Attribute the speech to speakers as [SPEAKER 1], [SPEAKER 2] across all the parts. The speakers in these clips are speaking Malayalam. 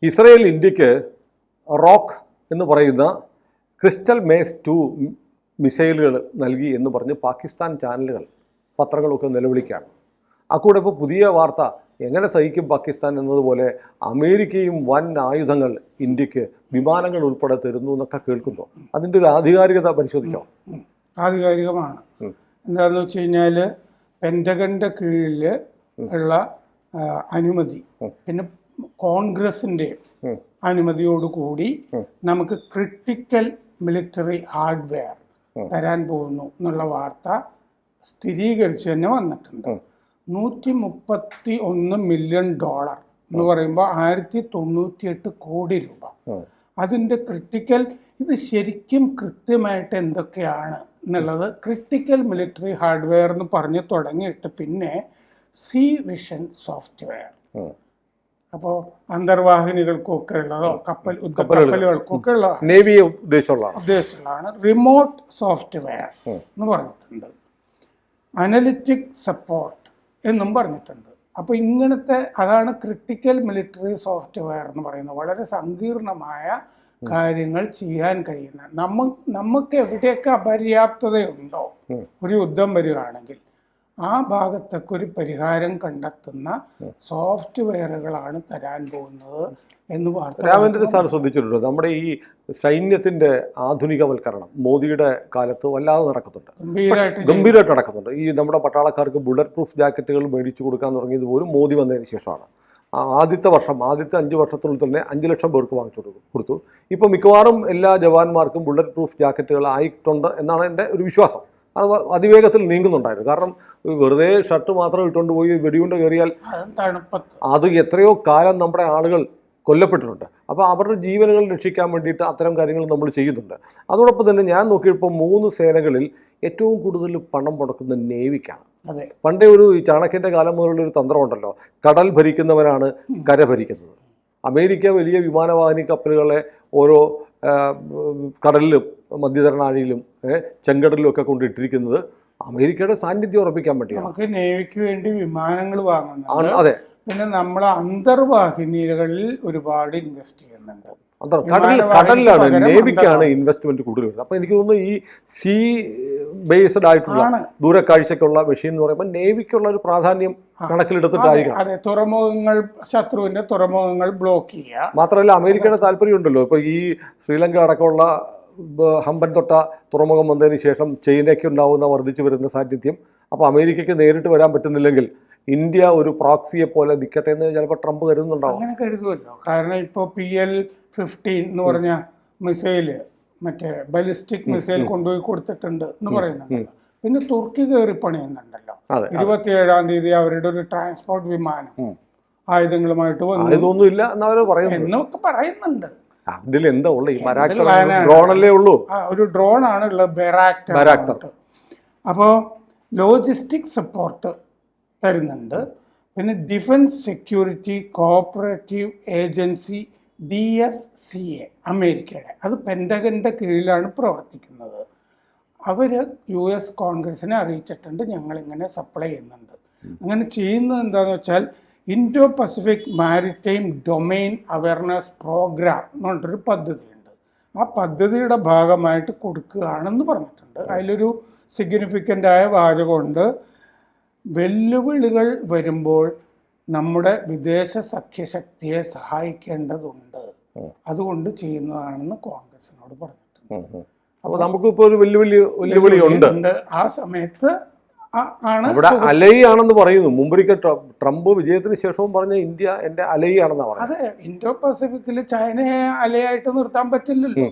[SPEAKER 1] ഇസ്രയേൽ ഇന്ത്യക്ക് റോക്ക് എന്ന് പറയുന്ന ക്രിസ്റ്റൽ മേസ് 2 മിസൈലുകൾ നൽകി എന്ന് പറഞ്ഞ് പാകിസ്ഥാൻ ചാനലുകൾ പത്രങ്ങളൊക്കെ നിലവിളിക്കുകയാണ്. അക്കൂടെ ഇപ്പോൾ പുതിയ വാർത്ത എങ്ങനെ സഹിക്കും പാകിസ്ഥാൻ എന്നതുപോലെ അമേരിക്കയും വൻ ആയുധങ്ങൾ ഇന്ത്യക്ക് വിമാനങ്ങൾ ഉൾപ്പെടെ തരുന്നു എന്നൊക്കെ കേൾക്കുന്നു. അതിൻ്റെ ഒരു ആധികാരികത പരിശോധിച്ചോ?
[SPEAKER 2] ആധികാരികമാണ്. എന്താണെന്ന് വെച്ച് കഴിഞ്ഞാൽ പെൻറ്റഗണിൻ്റെ കീഴിൽ ഉള്ള അനുമതി, പിന്നെ കോൺഗ്രസിൻ്റെ അനുമതിയോടുകൂടി നമുക്ക് ക്രിട്ടിക്കൽ മിലിറ്ററി ഹാർഡ്വെയർ തരാൻ പോകുന്നു എന്നുള്ള വാർത്ത സ്ഥിരീകരിച്ച് തന്നെ വന്നിട്ടുണ്ട്. $131 മില്യൺ എന്ന് പറയുമ്പോൾ 1098 കോടി രൂപ. അതിൻ്റെ ക്രിട്ടിക്കൽ, ഇത് ശരിക്കും കൃത്യമായിട്ട് എന്തൊക്കെയാണ് എന്നുള്ളത് ക്രിട്ടിക്കൽ മിലിറ്ററി ഹാർഡ്വെയർ എന്ന് പറഞ്ഞ് തുടങ്ങിയിട്ട് പിന്നെ സീ വിഷൻ സോഫ്റ്റ്വെയർ, അപ്പോൾ അന്തർവാഹിനികൾക്കൊക്കെ ഉള്ളതോ കപ്പലുകൾക്കൊക്കെ ഉള്ളതാണ്,
[SPEAKER 1] നേവിയെ ഉദ്ദേശമുള്ളതാണ്.
[SPEAKER 2] റിമോട്ട് സോഫ്റ്റ്വെയർ എന്ന് പറഞ്ഞിട്ടുണ്ട്, അനലിറ്റിക് സപ്പോർട്ട് എന്നും പറഞ്ഞിട്ടുണ്ട്. അപ്പോൾ ഇങ്ങനത്തെ അതാണ് ക്രിട്ടിക്കൽ മിലിറ്ററി സോഫ്റ്റ്വെയർ എന്ന് പറയുന്നത്. വളരെ സങ്കീർണമായ കാര്യങ്ങൾ ചെയ്യാൻ കഴിയുന്ന, നമുക്ക് എവിടെയൊക്കെ അപര്യാപ്തതയുണ്ടോ ഒരു യുദ്ധം വരികയാണെങ്കിൽ ആ ഭാഗത്തൊക്കെ ഒരു പരിഹാരം കണ്ടെത്തുന്ന സോഫ്റ്റ്വെയറുകളാണ് തരാൻ പോകുന്നത് എന്ന്
[SPEAKER 1] രാമേന്ദ്രൻ സാർ ശ്രദ്ധിച്ചിട്ടുണ്ടോ? നമ്മുടെ ഈ സൈന്യത്തിന്റെ ആധുനികവൽക്കരണം മോദിയുടെ കാലത്ത് വല്ലാതെ നടക്കുന്നുണ്ട്, ഗംഭീരമായിട്ട് നടക്കുന്നുണ്ട്. ഈ നമ്മുടെ പട്ടാളക്കാർക്ക് ബുള്ളറ്റ് പ്രൂഫ് ജാക്കറ്റുകൾ മേടിച്ചു കൊടുക്കാൻ തുടങ്ങിയത് പോലും മോദി വന്നതിന് ശേഷമാണ്. ആദ്യത്തെ 5 വർഷത്തിനുള്ളിൽ തന്നെ 5 ലക്ഷം പേർക്ക് വാങ്ങിച്ചു കൊടുത്തു. ഇപ്പോൾ മിക്കവാറും എല്ലാ ജവാന്മാർക്കും ബുള്ളറ്റ് പ്രൂഫ് ജാക്കറ്റുകൾ ആയിട്ടുണ്ട് എന്നാണ് എൻ്റെ ഒരു വിശ്വാസം. അത് അതിവേഗത്തിൽ നീങ്ങുന്നുണ്ടായിരുന്നു. കാരണം വെറുതെ ഷർട്ട് മാത്രം ഇട്ടുകൊണ്ട് പോയി വെടികൊണ്ട് കയറിയാൽ അത് എത്രയോ കാലം നമ്മുടെ ആളുകൾ കൊല്ലപ്പെട്ടിട്ടുണ്ട്. അപ്പോൾ അവരുടെ ജീവനുകൾ രക്ഷിക്കാൻ വേണ്ടിയിട്ട് അത്തരം കാര്യങ്ങൾ നമ്മൾ ചെയ്യുന്നുണ്ട്. അതോടൊപ്പം തന്നെ ഞാൻ നോക്കിയപ്പോൾ 3 സേനകളിൽ ഏറ്റവും കൂടുതൽ പണം മുടക്കുന്ന നേവിക്കാണ്. പണ്ടേ ഒരു ചാണക്യൻ്റെ കാലം മുതലുള്ളൊരു തന്ത്രമുണ്ടല്ലോ, കടൽ ഭരിക്കുന്നവരാണ് കര ഭരിക്കുന്നത്. അമേരിക്ക വലിയ വിമാനവാഹിനി കപ്പലുകളെ ഓരോ കടലിലും മധ്യധരണാഴിയിലും ചെങ്കടലിലും ഒക്കെ കൊണ്ടിട്ടിരിക്കുന്നത് അമേരിക്കയുടെ സാന്നിധ്യം ഉറപ്പിക്കാൻ വേണ്ടിയാണ്.
[SPEAKER 2] നമുക്ക് നേവിക്ക് വേണ്ടി വിമാനങ്ങൾ വാങ്ങുന്നത്.
[SPEAKER 1] അതെ,
[SPEAKER 2] പിന്നെ നമ്മൾ അന്തർവാഹിനികളിൽ ഒരുപാട് ഇൻവെസ്റ്റ് ചെയ്യുന്നുണ്ട്.
[SPEAKER 1] കടലിലാണ് നേവിക്കാണ് ഇൻവെസ്റ്റ്മെന്റ് കൂടുതൽ വരുന്നത്. അപ്പൊ എനിക്ക് തോന്നുന്നു ഈ സീ ബേസ്ഡ് ആയിട്ടുള്ള ദൂരക്കാഴ്ചക്കുള്ള മെഷീൻ എന്ന് പറയുമ്പോൾ നേവിക്കുള്ള ഒരു പ്രാധാന്യം കണക്കിലെടുത്തിട്ടായിരിക്കണം.
[SPEAKER 2] അതെ, തുറമുഖങ്ങൾ, ശത്രുവിന്റെ തുറമുഖങ്ങൾ ബ്ലോക്ക് ചെയ്യുക.
[SPEAKER 1] മാത്രമല്ല അമേരിക്കയുടെ താല്പര്യമുണ്ടല്ലോ. ഇപ്പൊ ഈ ശ്രീലങ്ക അടക്കമുള്ള ഹമ്പൻ തൊട്ട തുറമുഖം വന്നതിന് ശേഷം ചൈനയ്ക്ക് ഉണ്ടാവുന്ന വർദ്ധിച്ചു വരുന്ന സാന്നിധ്യം, അപ്പോൾ അമേരിക്കയ്ക്ക് നേരിട്ട് വരാൻ പറ്റുന്നില്ലെങ്കിൽ ഇന്ത്യ ഒരു പ്രോക്സിയെ പോലെ നിൽക്കട്ടെ എന്ന് ചിലപ്പോൾ ട്രംപ് കരുതുന്നുണ്ടാവും.
[SPEAKER 2] അങ്ങനെ കരുതുമല്ലോ. കാരണം ഇപ്പോൾ PL-15 എന്ന് പറഞ്ഞ മിസൈല്, മറ്റേ ബലിസ്റ്റിക് മിസൈൽ കൊണ്ടുപോയി കൊടുത്തിട്ടുണ്ട് എന്ന് പറയുന്നുണ്ടല്ലോ. പിന്നെ തുർക്കി കയറി പണിയുന്നുണ്ടല്ലോ. 27-ാം തീയതി അവരുടെ ഒരു ട്രാൻസ്പോർട്ട് വിമാനം ആയുധങ്ങളുമായിട്ട്
[SPEAKER 1] വന്നതൊന്നുമില്ല
[SPEAKER 2] എന്നൊക്കെ പറയുന്നുണ്ട്.
[SPEAKER 1] എന്താ ഡ്രോണല്ലേ ഉള്ളൂ,
[SPEAKER 2] ഒരു ഡ്രോണാണ് ഉള്ളത്, ബെറാക്ടർ. അപ്പോൾ ലോജിസ്റ്റിക് സപ്പോർട്ട് തരുന്നുണ്ട്. പിന്നെ defence security cooperative agency DSCA അമേരിക്കയുടെ, അത് പെൻറ്റഗണിൻ്റെ കീഴിലാണ് പ്രവർത്തിക്കുന്നത്. അവർ US കോൺഗ്രസിനെ അറിയിച്ചിട്ടുണ്ട് ഞങ്ങളിങ്ങനെ സപ്ലൈ ചെയ്യുന്നുണ്ട്. അങ്ങനെ ചെയ്യുന്നത് എന്താണെന്ന് വെച്ചാൽ Indo Pacific maritime domain awareness programme എന്ന് പറഞ്ഞിട്ടൊരു പദ്ധതിയുണ്ട്. ആ പദ്ധതിയുടെ ഭാഗമായിട്ട് കൊടുക്കുകയാണെന്ന് പറഞ്ഞിട്ടുണ്ട്. അതിലൊരു സിഗ്നിഫിക്കൻ്റായ വാചകമുണ്ട്, വെല്ലുവിളികൾ വരുമ്പോൾ നമ്മുടെ വിദേശ സഖ്യശക്തിയെ സഹായിക്കേണ്ടതുണ്ട്, അതുകൊണ്ട് ചെയ്യുന്നതാണെന്ന് കോൺഗ്രസിനോട് പറഞ്ഞിട്ടുണ്ട്.
[SPEAKER 1] അപ്പോൾ നമുക്കിപ്പോൾ ഒരു വെല്ലുവിളി ഉണ്ട്.
[SPEAKER 2] ആ സമയത്ത്
[SPEAKER 1] ഇവിടെ അലൈയാണെന്ന് പറയുന്നു. മുമ്പൊരിക്കൽ ട്രംപ് വിജയത്തിന് ശേഷവും പറഞ്ഞ ഇന്ത്യ എൻ്റെ അലൈയാണെന്നാണ് പറഞ്ഞത്.
[SPEAKER 2] അതെ, ഇൻഡോ പസഫിക്കിൽ ചൈനയെ അലയായിട്ട് നിർത്താൻ പറ്റില്ലല്ലോ,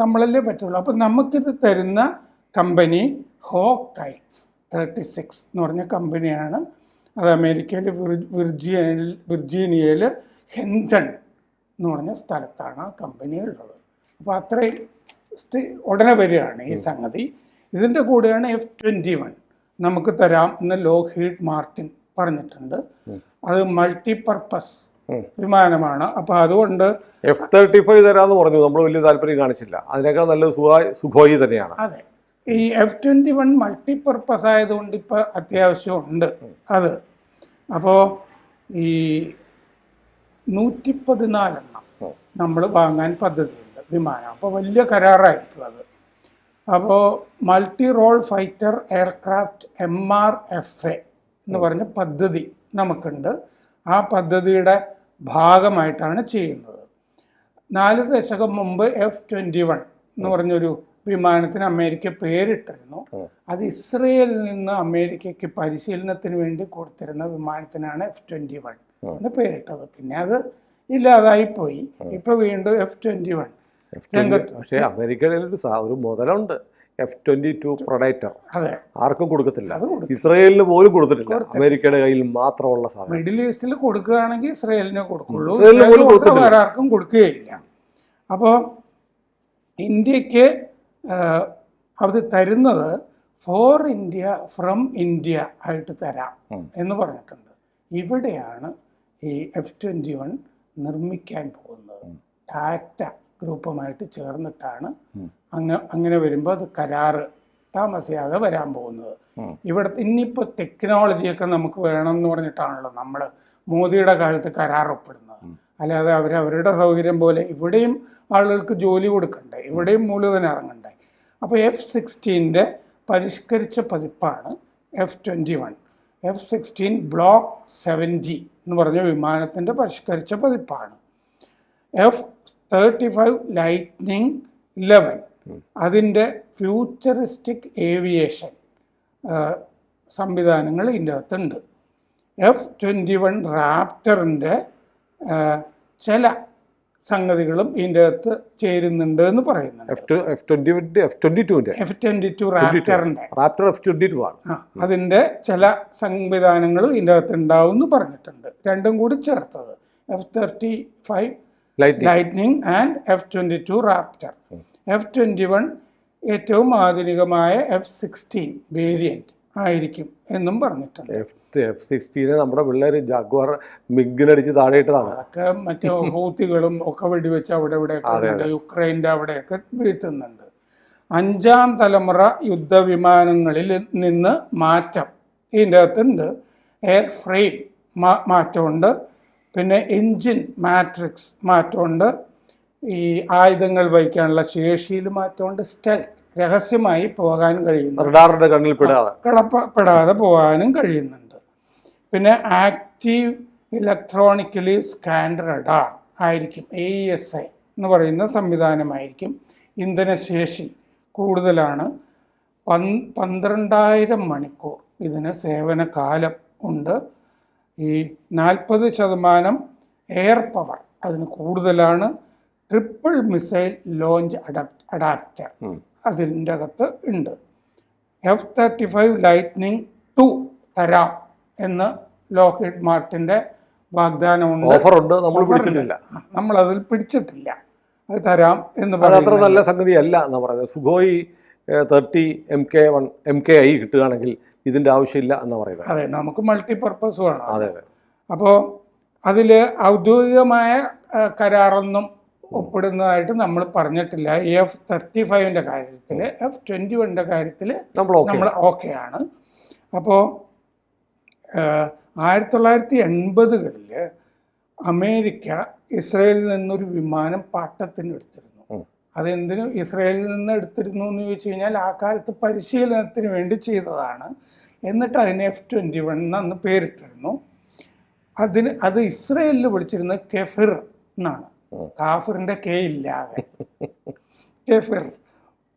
[SPEAKER 2] നമ്മളല്ലേ പറ്റുള്ളൂ. അപ്പം നമുക്കിത് തരുന്ന കമ്പനി ഹോക്കൈ 36 എന്ന് പറഞ്ഞ കമ്പനിയാണ്. അത് അമേരിക്കയിൽ വിർജീനിയയിൽ ഹെൻഡൺ എന്ന് പറഞ്ഞ സ്ഥലത്താണ് ആ കമ്പനി ഉള്ളത്. അപ്പോൾ അത്രയും ഉടനെ വരികയാണ് ഈ സംഗതി. ഇതിൻ്റെ കൂടെയാണ് F-21 നമുക്ക് തരാം എന്ന് ലോക്ഹീഡ് മാർട്ടിൻ പറഞ്ഞിട്ടുണ്ട്. അത് മൾട്ടിപർപ്പസ് വിമാനമാണ്. അപ്പോൾ അതുകൊണ്ട്
[SPEAKER 1] F-35 തരാമെന്ന് പറഞ്ഞു, നമ്മൾ വലിയ താല്പര്യം കാണിച്ചില്ല. അതിനേക്കാൾ നല്ലത് സുഖോയി തന്നെയാണ്.
[SPEAKER 2] അതെ, ഈ F-21 മൾട്ടിപർപ്പസ് ആയതുകൊണ്ട് ഇപ്പോൾ അത്യാവശ്യമുണ്ട് അത്. അപ്പോൾ ഈ 114 നമ്മൾ വാങ്ങാൻ പദ്ധതിയുണ്ട് വിമാനം. അപ്പോൾ വലിയ കരാറായിരിക്കും അത്. അപ്പോൾ multi role fighter aircraft MRFA എന്ന് പറഞ്ഞ പദ്ധതി നമുക്കുണ്ട്. ആ പദ്ധതിയുടെ ഭാഗമായിട്ടാണ് ചെയ്യുന്നത്. 4 ദശകം മുമ്പ് F-21 എന്ന് പറഞ്ഞൊരു വിമാനത്തിന് അമേരിക്ക പേരിട്ടിരുന്നു. അത് ഇസ്രയേലിൽ നിന്ന് അമേരിക്കയ്ക്ക് പരിശീലനത്തിന് വേണ്ടി കൊടുത്തിരുന്ന വിമാനത്തിനാണ് F-21 എന്ന് പേരിട്ടത്. പിന്നെ അത് ഇല്ലാതായിപ്പോയി. ഇപ്പൊ വീണ്ടും F-21 രംഗത്ത്.
[SPEAKER 1] പക്ഷേ അമേരിക്കയുടെ ഒരു മുതലുണ്ട്, F-22 പ്രൊഡക്ടർ.
[SPEAKER 2] അതെ,
[SPEAKER 1] ആർക്കും കൊടുക്കത്തില്ല, ഇസ്രയേലിന് പോലും കൊടുത്തിട്ടില്ല, അമേരിക്കയുടെ കയ്യിൽ മാത്രമുള്ള സാധനം.
[SPEAKER 2] മിഡിൽ ഈസ്റ്റിൽ കൊടുക്കുകയാണെങ്കിൽ ഇസ്രയേലിനെ കൊടുക്കുള്ളൂ,
[SPEAKER 1] ഇസ്രയേലിന്
[SPEAKER 2] വേറെ ആർക്കും കൊടുക്കുകയില്ല. അപ്പോൾ ഇന്ത്യക്ക് അത് തരുന്നത് ഫോർ ഇന്ത്യ ഫ്രം ഇന്ത്യ ആയിട്ട് തരാം എന്ന് പറഞ്ഞിട്ടുണ്ട്. ഇവിടെയാണ് ഈ F-21 നിർമ്മിക്കാൻ പോകുന്നത്. ടാറ്റ ഗ്രൂപ്പുമായിട്ട് ചേർന്നിട്ടാണ് അങ്ങനെ വരുമ്പോൾ അത് കരാറ് താമസിയാതെ വരാൻ പോകുന്നത്. ഇവിടെ ഇനിയിപ്പോൾ ടെക്നോളജിയൊക്കെ നമുക്ക് വേണം എന്ന് പറഞ്ഞിട്ടാണല്ലോ നമ്മൾ മോദിയുടെ കാലത്ത് കരാർ ഒപ്പിടുന്നത്. അല്ലാതെ അവരവരുടെ സൗകര്യം പോലെ ഇവിടെയും ആളുകൾക്ക് ജോലി കൊടുക്കണ്ടേ, ഇവിടെയും മൂലധനം ഇറങ്ങണ്ടേ. അപ്പോൾ F-16 പരിഷ്കരിച്ച പതിപ്പാണ് F-21. F-16 ബ്ലോക്ക് 70 എന്ന് പറഞ്ഞ വിമാനത്തിൻ്റെ പരിഷ്കരിച്ച പതിപ്പാണ്. F-35 ലൈറ്റ്നിങ് 11 അതിൻ്റെ ഫ്യൂച്ചറിസ്റ്റിക് ഏവിയേഷൻ സംവിധാനങ്ങൾ ഇതിൻ്റെ അകത്തുണ്ട്. F-21 റാപ്റ്ററിൻ്റെ ചില സംഗതികളും ഇതിൻ്റെ അകത്ത് ചേരുന്നുണ്ട് എന്ന് പറയുന്നുണ്ട്. F-22 റാപ്റ്ററിൻ്റെ അതിൻ്റെ ചില സംവിധാനങ്ങളും ഇതിൻ്റെ അകത്ത് ഉണ്ടാവും എന്ന് പറഞ്ഞിട്ടുണ്ട്. രണ്ടും കൂടി ചേർത്തത് F-35 lightning and F-22 Raptor. F-21 ഏറ്റവും ആധുനികമായ F-16 വേരിയന്റ് ആയിരിക്കും എന്നും പറഞ്ഞിട്ടുണ്ട്.
[SPEAKER 1] F-16 നമ്മുടെ പിള്ളേർ ജാഗ്വാർ മിഗ്ഗിനടിച്ച് താഴെയിട്ടതാണ്.
[SPEAKER 2] അതൊക്കെ മറ്റേ ഹൂത്തികളും ഒക്കെ വെടിവെച്ച് അവിടെ ഇവിടെയൊക്കെ യുക്രൈൻ്റെ അവിടെയൊക്കെ വീഴ്ത്തുന്നുണ്ട്. 5ാം തലമുറ യുദ്ധവിമാനങ്ങളിൽ നിന്ന് മാറ്റം ഇതിൻ്റെ അകത്തുണ്ട്. എയർ ഫ്രെയിം മാറ്റമുണ്ട്, പിന്നെ എൻജിൻ മാട്രിക്സ് മാറ്റമുണ്ട്, ഈ ആയുധങ്ങൾ വഹിക്കാനുള്ള ശേഷിയിൽ മാറ്റമുണ്ട്, സ്റ്റെൽത്ത് രഹസ്യമായി പോകാൻ കഴിയുന്നു,
[SPEAKER 1] റഡാറിന്റെ കണ്ണിൽ
[SPEAKER 2] പെടാതെ പോകാനും കഴിയുന്നുണ്ട്. പിന്നെ ആക്റ്റീവ് ഇലക്ട്രോണിക്കലി സ്കാൻഡ് റഡാർ ആയിരിക്കും, AESA എന്ന് പറയുന്ന സംവിധാനമായിരിക്കും. ഇന്ധനശേഷി കൂടുതലാണ്. 12,000 മണിക്കൂർ ഇതിന് സേവനകാലം ഉണ്ട്. ഈ 40% എയർ പവർ അതിന് കൂടുതലാണ്. ട്രിപ്പിൾ മിസൈൽ ലോഞ്ച് അഡാപ്റ്റർ അതിൻ്റെ അകത്ത് ഉണ്ട്. F-35 ലൈറ്റ്നിങ് 2 തരാം എന്ന് ലോക്ഹീഡ് മാർട്ടിൻ്റെ വാഗ്ദാനമുണ്ട്. നമ്മളതിൽ പിടിച്ചിട്ടില്ല, അത് തരാം എന്ന്
[SPEAKER 1] പറയുന്നത് അത്ര നല്ല സംഗതിയല്ല എന്നാണ് പറയുന്നത്. സുഖോയ് 30 MKI കിട്ടുകയാണെങ്കിൽ ഇതിൻ്റെ ആവശ്യമില്ല എന്നാണ് പറയുന്നത്.
[SPEAKER 2] അതെ, നമുക്ക് മൾട്ടിപർപ്പസ് വേണം.
[SPEAKER 1] അതെ.
[SPEAKER 2] അപ്പോൾ അതിൽ ഔദ്യോഗികമായ കരാറൊന്നും ഒപ്പിടുന്നതായിട്ട് നമ്മൾ പറഞ്ഞിട്ടില്ല. F-35 കാര്യത്തിൽ, F-21 കാര്യത്തിൽ നമ്മൾ ഓക്കെയാണ്. അപ്പോൾ 1980കളിൽ അമേരിക്ക ഇസ്രയേലിൽ നിന്നൊരു വിമാനം പാട്ടത്തിന് എടുത്തിരുന്നു. അതെന്തിനു ഇസ്രയേലിൽ നിന്ന് എടുത്തിരുന്നു എന്ന് ചോദിച്ചു കഴിഞ്ഞാൽ ആ കാലത്ത് പരിശീലനത്തിന് വേണ്ടി ചെയ്തതാണ്. എന്നിട്ട് അതിന് F-21 അന്ന് പേരിട്ടിരുന്നു. അത് ഇസ്രയേലിൽ വിളിച്ചിരുന്നത് കെഫിർ എന്നാണ്. കാഫിറിൻ്റെ K ഇല്ലാതെ കെഫിർ.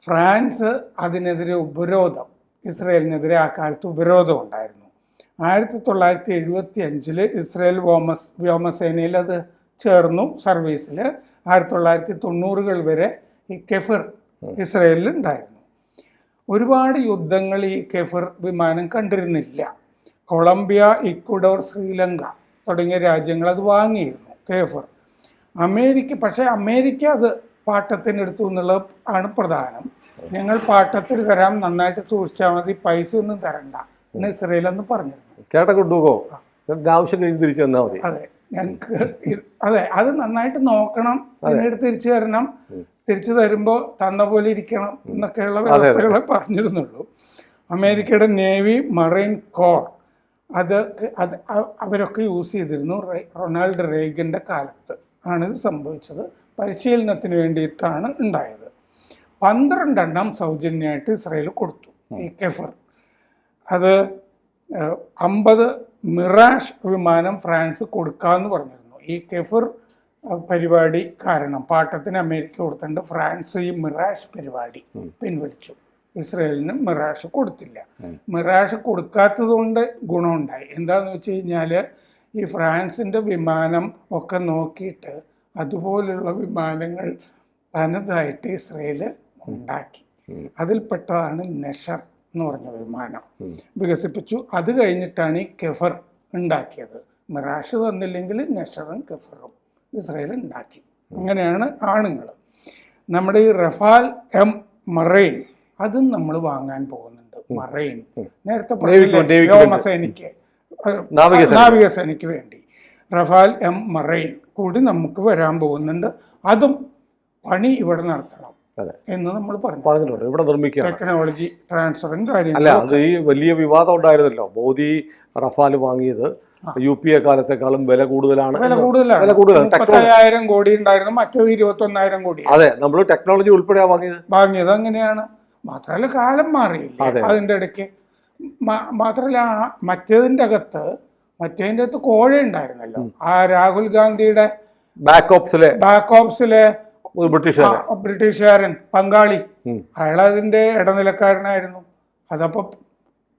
[SPEAKER 2] ഫ്രാൻസ് അതിനെതിരെ ഉപരോധം, ഇസ്രയേലിനെതിരെ ആ കാലത്ത് ഉപരോധം ഉണ്ടായിരുന്നു. 1975 ഇസ്രയേൽ വ്യോമസേനയിൽ അത് ചേർന്നു സർവീസിൽ. 1990കൾ വരെ ഈ കെഫിർ ഇസ്രയേലിൽ ഉണ്ടായിരുന്നു. ഒരുപാട് യുദ്ധങ്ങൾ ഈ കെഫിർ വിമാനം കണ്ടിരുന്നില്ല. കൊളംബിയ, ഇക്വഡോർ, ശ്രീലങ്ക തുടങ്ങിയ രാജ്യങ്ങൾ അത് വാങ്ങിയിരുന്നു കെഫിർ. പക്ഷേ അമേരിക്ക അത് പാട്ടത്തിനെടുത്തു എന്നുള്ളത് ആണ് പ്രധാനം. ഞങ്ങൾ പാട്ടത്തിന് തരാം, നന്നായിട്ട് സൂക്ഷിച്ചാൽ മതി, പൈസ ഒന്നും തരണ്ട എന്ന് ഇസ്രയേൽ എന്ന് പറഞ്ഞിരുന്നു.
[SPEAKER 1] ചേട്ടൻ കൊണ്ടുപോകോ, ആവശ്യം കഴിഞ്ഞ് തിരിച്ചു തന്നാൽ മതി.
[SPEAKER 2] അതെ, ഞങ്ങൾക്ക് അത് നന്നായിട്ട് നോക്കണം, പിന്നീട് തിരിച്ചു തരണം, തിരിച്ചു തരുമ്പോൾ തന്ന പോലെ ഇരിക്കണം എന്നൊക്കെയുള്ള വ്യവസ്ഥകളെ പറഞ്ഞിരുന്നുള്ളൂ. അമേരിക്കയുടെ നേവി, മറൈൻ കോർ അവരൊക്കെ യൂസ് ചെയ്തിരുന്നു. റൊണാൾഡ് റേഗൻ്റെ കാലത്ത് ആണിത് സംഭവിച്ചത്. പരിശീലനത്തിന് വേണ്ടിയിട്ടാണ് ഉണ്ടായത്. 12 എണ്ണം സൗജന്യമായിട്ട് ഇസ്രായേൽ കൊടുത്തു ഈ കെഫർ. അത് 50 മിറാഷ് വിമാനം ഫ്രാൻസ് കൊടുക്കാമെന്ന് പറഞ്ഞിരുന്നു. ഈ കെഫർ പരിപാടി കാരണം പാട്ടത്തിന് അമേരിക്ക കൊടുത്തിട്ടുണ്ട്. ഫ്രാൻസ് ഈ മിറാഷ് പരിപാടി പിൻവലിച്ചു. ഇസ്രായേലിന് മിറാഷ് കൊടുത്തില്ല. മിറാഷ് കൊടുക്കാത്തത് കൊണ്ട് ഗുണമുണ്ടായി. എന്താണെന്ന് വെച്ച് കഴിഞ്ഞാൽ ഈ ഫ്രാൻസിൻ്റെ വിമാനം ഒക്കെ നോക്കിയിട്ട് അതുപോലുള്ള വിമാനങ്ങൾ തനതായിട്ട് ഇസ്രായേൽ ഉണ്ടാക്കി. അതിൽപ്പെട്ടതാണ് നെഷർ എന്ന് പറഞ്ഞ വിമാനം വികസിപ്പിച്ചു. അത് കഴിഞ്ഞിട്ടാണ് ഈ കെഫർ ഉണ്ടാക്കിയത്. മിറാഷ് തന്നില്ലെങ്കിൽ നെഷറും കെഫറും ഇസ്രായേൽ ഉണ്ടാക്കി. അങ്ങനെയാണ് ആണുങ്ങൾ. നമ്മുടെ ഈ റഫാൽ എം മറൈൻ അതും നമ്മൾ വാങ്ങാൻ പോകുന്നുണ്ട്. മറൈൻ നേരത്തെ വ്യോമസേനയ്ക്ക് നാവികസേനയ്ക്ക് വേണ്ടി റഫാൽ എം മറൈൻ കൂടി നമുക്ക് വരാൻ പോകുന്നുണ്ട്. അതും പണി ഇവിടെ നടത്തണം എന്ന് നമ്മൾ പറഞ്ഞിട്ടുണ്ട്.
[SPEAKER 1] ഇവിടെ നിർമ്മിക്കുക,
[SPEAKER 2] ടെക്നോളജി ട്രാൻസ്ഫറും കാര്യങ്ങളും.
[SPEAKER 1] അല്ല, അത് ഈ വലിയ വിവാദം ഉണ്ടായിരുന്നല്ലോ. മോദി റഫാൽ വാങ്ങിയത് UPA കാലത്തെക്കാളും വില കൂടുതലാണ്.
[SPEAKER 2] 30,000 കോടി ഉണ്ടായിരുന്നു, മറ്റേത് 21,000 കോടി.
[SPEAKER 1] അതെ, നമ്മൾ ടെക്നോളജി ഉൾപ്പെടെ
[SPEAKER 2] വാങ്ങിയത് അങ്ങനെയാണ്. മാത്രമല്ല കാലം മാറിയില്ല അതിൻ്റെ ഇടയ്ക്ക്. മാത്രമല്ല മറ്റേതിൻ്റെ അകത്ത് കോഴ ഉണ്ടായിരുന്നല്ലോ. ആ രാഹുൽ ഗാന്ധിയുടെ ബാക്ക് ഓപ്സിലെ ബ്രിട്ടീഷുകാരൻ പങ്കാളി, അയാളതിൻ്റെ ഇടനിലക്കാരനായിരുന്നു. അതപ്പോൾ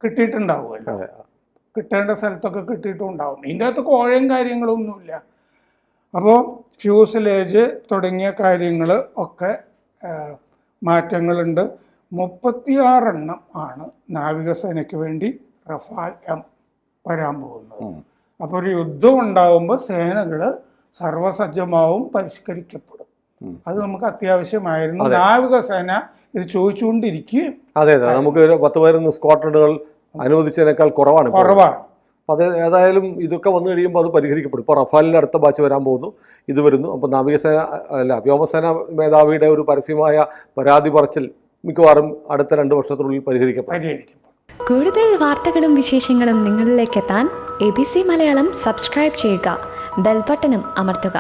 [SPEAKER 2] കിട്ടിയിട്ടുണ്ടാവുമല്ലോ, കിട്ടേണ്ട സ്ഥലത്തൊക്കെ കിട്ടിയിട്ടുണ്ടാവും. ഇതിൻ്റെ അകത്ത് കോഴയും കാര്യങ്ങളൊന്നുമില്ല. അപ്പോൾ ഫ്യൂസലേജ് തുടങ്ങിയ കാര്യങ്ങൾ ഒക്കെ മാറ്റങ്ങളുണ്ട്. 36 എണ്ണം ആണ് നാവികസേനയ്ക്ക് വേണ്ടി റഫാൽ എം വരാൻ പോകുന്നത്. അപ്പോൾ ഒരു യുദ്ധം ഉണ്ടാവുമ്പോൾ സേനകൾ സർവസജ്ജമാവും, പരിഷ്കരിക്കപ്പെടും. അത് നമുക്ക് അത്യാവശ്യമായിരുന്നു. നാവികസേന ഇത് ചോദിച്ചുകൊണ്ടിരിക്കുകയും
[SPEAKER 1] അതെ നമുക്ക് 10 സ്ക്വാഡ്രണുകൾ അനുവദിച്ചതിനേക്കാൾ കുറവാണ്. അത് ഏതായാലും ഇതൊക്കെ വന്നു കഴിയുമ്പോൾ അത് പരിഹരിക്കപ്പെടും. ഇപ്പോൾ റഫാലിൻ്റെ അടുത്ത ബാച്ച് വരാൻ പോകുന്നു, ഇത് വരുന്നു. അപ്പോൾ വ്യോമസേന മേധാവിയുടെ ഒരു പരസ്യമായ പരാതി പറച്ചിൽ മിക്കവാറും അടുത്ത 2 വർഷത്തിനുള്ളിൽ പരിഹരിക്കപ്പെടും.
[SPEAKER 3] കൂടുതൽ വാർത്തകളും വിശേഷങ്ങളും നിങ്ങളിലേക്ക് എത്താൻ ABC മലയാളം സബ്സ്ക്രൈബ് ചെയ്യുക, ബെൽബട്ടനും അമർത്തുക.